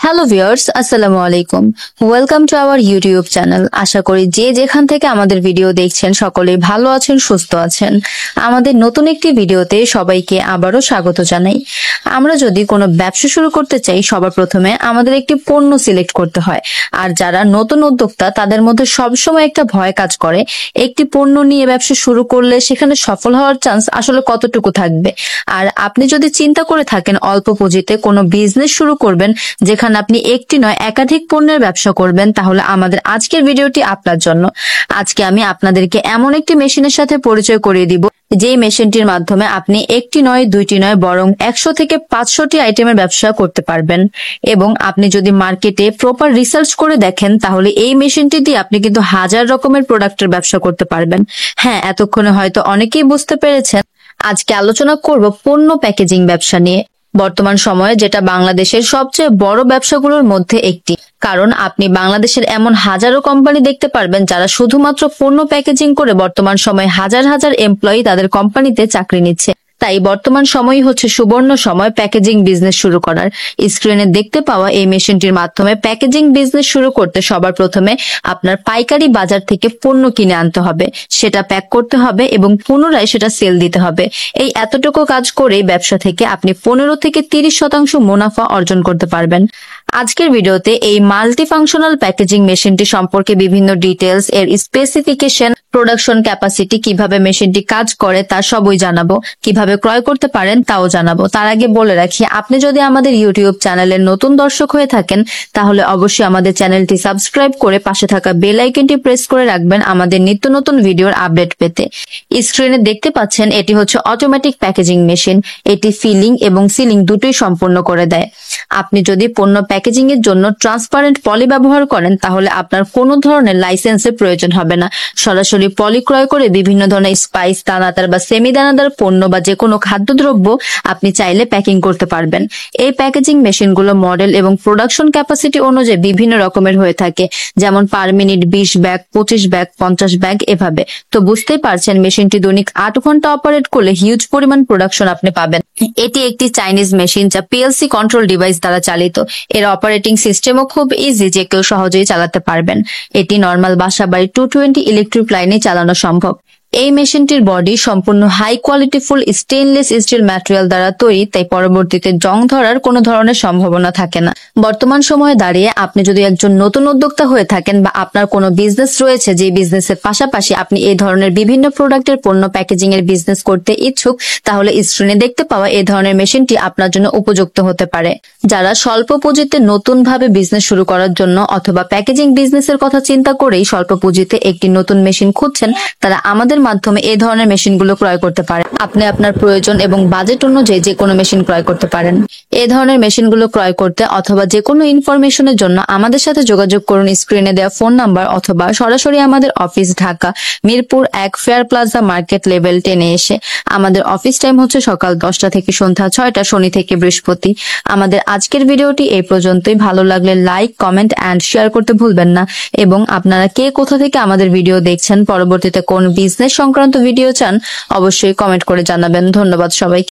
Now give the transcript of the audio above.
Hello viewers, আসসালামু আলাইকুম। Welcome to our YouTube channel. আশা করি যে যেখান থেকে আমাদের ভিডিও দেখছেন সকলেই ভালো আছেন, সুস্থ আছেন। আমাদের নতুন একটি ভিডিওতে সবাইকে আবারও স্বাগত জানাই। আমরা যদি কোনো ব্যবসা শুরু করতে চাই, সবার প্রথমে আমাদের একটি পণ্য সিলেক্ট করতে হয়। আর যারা নতুন উদ্যোক্তা তাদের মধ্যে সবসময় একটা ভয় কাজ করে, একটি পণ্য নিয়ে ব্যবসা শুরু করলে সেখানে সফল হওয়ার চান্স আসলে কতটুকু থাকবে। আর আপনি যদি চিন্তা করে থাকেন অল্প পুঁজিতে কোনো বিজনেস শুরু করবেন, যেখানে আপনি একটি নয় একাধিক পণ্যের ব্যবসা করবেন, তাহলে আমাদের আজকের ভিডিওটি আপনার জন্য। আজকে আমি আপনাদেরকে এমন একটি মেশিনের সাথে পরিচয় করিয়ে দিব, যে মেশিনটির মাধ্যমে আপনি একটি নয় দুইটি নয় বরং 100 থেকে 500টি আইটেমের ব্যবসা করতে পারবেন। এবং আপনি যদি মার্কেটে প্রপার রিসার্চ করে দেখেন, তাহলে এই মেশিনটি দিয়ে আপনি কিন্তু হাজার রকমের প্রোডাক্টের ব্যবসা করতে পারবেন। হ্যাঁ, এতক্ষণে হয়তো অনেকেই বুঝতে পেরেছেন। আজকে আলোচনা করব পণ্য প্যাকেজিং ব্যবসা নিয়ে। বর্তমান সময়ে যেটা বাংলাদেশের সবচেয়ে বড় ব্যবসাগুলোর মধ্যে একটি। কারণ আপনি বাংলাদেশের এমন হাজারো কোম্পানি দেখতে পারবেন যারা শুধুমাত্র পণ্য প্যাকেজিং করে বর্তমান সময়ে হাজার হাজার এমপ্লয়ি তাদের কোম্পানিতে চাকরি নিচ্ছে। তাই বর্তমান সময়ই হচ্ছে সুবর্ণ সময় প্যাকেজিং বিজনেস শুরু করার। স্ক্রিনে দেখতে পাওয়া এই মেশিনটির মাধ্যমে প্যাকেজিং বিজনেস শুরু করতে সবার প্রথমে আপনার পাইকারি বাজার থেকে পণ্য কিনে আনতে হবে, সেটা প্যাক করতে হবে এবং পুনরায় সেটা সেল দিতে হবে। এই এতটুকু কাজ করে ব্যবসা থেকে আপনি 15 থেকে 30% মুনাফা অর্জন করতে পারবেন। আজকের ভিডিওতে এই মাল্টি ফাংশনাল প্যাকেজিং মেশিনটি সম্পর্কে বিভিন্ন ডিটেলস, এর স্পেসিফিকেশন, প্রোডাকশন ক্যাপাসিটি, কিভাবে মেশিনটি কাজ করে তা সবই জানাবো। কিভাবে ক্রয় করতে পারেন তাও জানাবো। তার আগে বলে রাখি, আপনি যদি আমাদের ইউটিউব চ্যানেলের নতুন দর্শক হয়ে থাকেন, তাহলে অবশ্যই আমাদের চ্যানেলটি সাবস্ক্রাইব করে পাশে থাকা বেল আইকনটি প্রেস করে রাখবেন আমাদের নিত্য নতুন ভিডিওর আপডেট পেতে। স্ক্রিনে দেখতে পাচ্ছেন এটি হচ্ছে অটোমেটিক প্যাকেজিং মেশিন। এটি ফিলিং এবং সিলিং দুটোই সম্পূর্ণ করে দেয়। আপনি যদি পণ্য প্যাকেজিং এর জন্য ট্রান্সপারেন্ট পলি ব্যবহার করেন, তাহলে আপনার কোনো ধরনের লাইসেন্সের প্রয়োজন হবে না। সরাসরি পলি ক্রয় করে বিভিন্ন ধরনের স্পাইস, দানাদার বা সেমি দানাদার পণ্য বা যে কোনো খাদ্যদ্রব্য আপনি চাইলে প্যাকিং করতে পারবেন। এই প্যাকেজিং মেশিনগুলো মডেল এবং প্রোডাকশন ক্যাপাসিটি অনুযায়ী বিভিন্ন রকমের হয়ে থাকে, যেমন per minute 20 bag, 25 bag, 50 bag এভাবে। তো বুঝতেই পারছেন মেশিনটি দৈনিক 8 ঘন্টা অপারেট করলে হিউজ পরিমাণ প্রোডাকশন আপনি পাবেন। এটি একটি চাইনিজ মেশিন যা পিএলসি কন্ট্রোল ডিভাইস দ্বারা চালিত। এর অপারেটিং সিস্টেমও খুব ইজি, যে কেউ সহজেই চালাতে পারবেন। এটি নর্মাল বাসা বাড়ি 220 ইলেকট্রিক লাইনে চালানো সম্ভব। এই মেশিনটির বডি সম্পূর্ণ high quality full stainless steel material দ্বারা তৈরি, তাই পরবর্তীতে জং ধরার কোনো ধরনের সম্ভাবনা থাকে না। বর্তমান সময়ে দাঁড়িয়ে আপনি যদি একজন নতুন উদ্যোক্তা হয়ে থাকেন বা আপনার কোনো বিজনেস রয়েছে, যে বিজনেসের পাশাপাশি আপনি এই ধরনের বিভিন্ন প্রোডাক্টের পণ্য প্যাকেজিং এর বিজনেস করতে ইচ্ছুক, তাহলে স্ক্রিনে দেখতে পাওয়া এই ধরনের মেশিনটি আপনার জন্য উপযুক্ত হতে পারে। যারা স্বল্প পুঁজিতে নতুন ভাবে বিজনেস শুরু করার জন্য অথবা প্যাকেজিং বিজনেসের কথা চিন্তা করেই স্বল্প পুঁজিতে একটি নতুন মেশিন খুঁজছেন, তারা আমাদের মাধ্যমে এই ধরনের মেশিনগুলো ক্রয় করতে পারেন। আপনি আপনার প্রয়োজন এবং বাজেট অনুযায়ী যে কোনো মেশিন ক্রয় করতে পারেন। এই ধরনের মেশিনগুলো ক্রয় করতে অথবা যে কোনো ইনফরমেশনের জন্য আমাদের সাথে যোগাযোগ করুন স্ক্রিনে দেওয়া ফোন নাম্বার, অথবা সরাসরি আমাদের office Dhaka Mirpur 1 Fair Plaza market level 10-এ এসে। আমাদের অফিস টাইম হচ্ছে সকাল 10টা থেকে সন্ধ্যা 6টা, শনি থেকে বৃহস্পতি। আমাদের আজকের ভিডিওটি এই পর্যন্তই। ভালো লাগলে লাইক, কমেন্ট এন্ড শেয়ার করতে ভুলবেন না। এবং আপনারা কে কোথা থেকে আমাদের ভিডিও দেখছেন, পরবর্তীতে কোন বিজনেস সংক্রান্ত ভিডিও চান, অবশ্যই কমেন্ট করে জানাবেন। ধন্যবাদ সবাইকে।